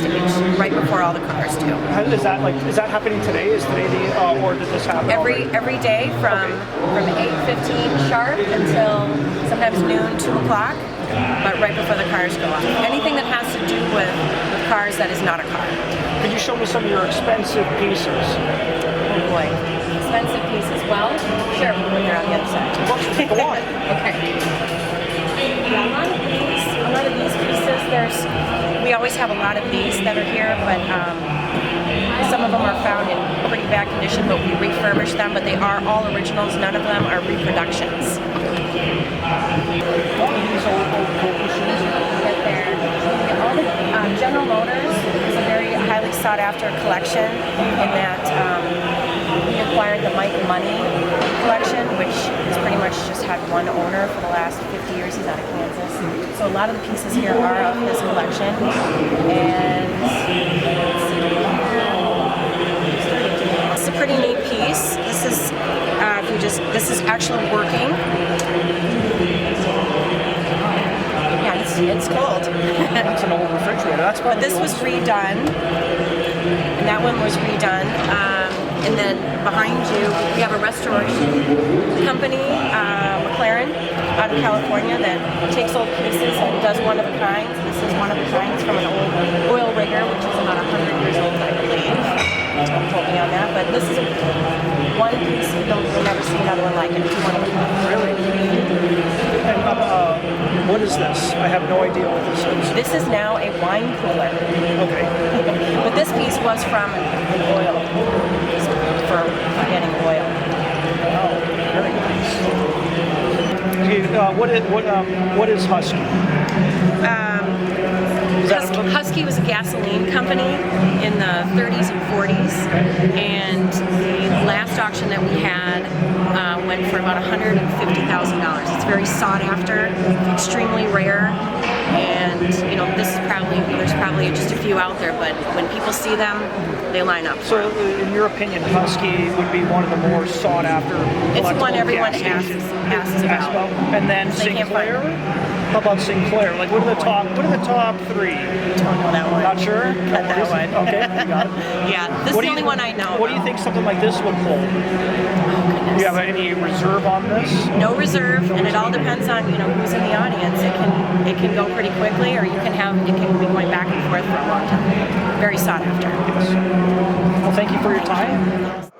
stage, right before all the cars do. Is that happening today? Is today or did this happen every day from 8:15 sharp until sometimes noon, 2 o'clock, but right before the cars go off. Anything that has to do with cars that is not a car. Could you show me some of your expensive pieces? Oh boy, expensive pieces. Well, sure, when they're on the other side. Go on. Okay. Yeah, a lot of these pieces, we always have a lot of these that are here, but some of them are found in pretty bad condition, but we refurbish them, but they are all originals. None of them are reproductions. General Motors is a very highly sought after collection in that we acquired the Mike Money collection, which has pretty much just had one owner for the last 50 years. He's out of Kansas. So a lot of the pieces here are of his collection. And it's a pretty neat piece. This is this is actually working. It's cold. That's an old refrigerator. But this was redone, and that one was redone. And then behind you, we have a restoration company, McLaren, out of California, that takes old pieces and does one of a kind. This is one of a kind. It's from an old oil rigger, which is about 100 years old, I believe. Don't quote me on that. But this is one piece. You'll never see another one like it. It's one of a kind. Really? And what is this? I have no idea what this is. This is now a wine cooler. Okay. But this piece was from an oil, for getting oil. Oh, very nice. What is Husky? Husky was a gasoline company in the 30s and 40s, and the last auction that we had went for about $150,000. It's very sought after, extremely rare, and there's probably just a few out there, but when people see them, they line up. So, in your opinion, Husky would be one of the more sought after? It's the one everyone asks about. And then Sinclair? How about Sinclair? Like, what are the top three? Don't know that one. Not sure? Not that one. Okay, you got it. Yeah, this is the only one I know. What do you think something like this would pull? Do you have any reserve on this? No reserve, and it all depends on who's in the audience. It can go pretty quickly, or it can be going back and forth for a long time. Very sought after. Yes. Well, thank you for your time.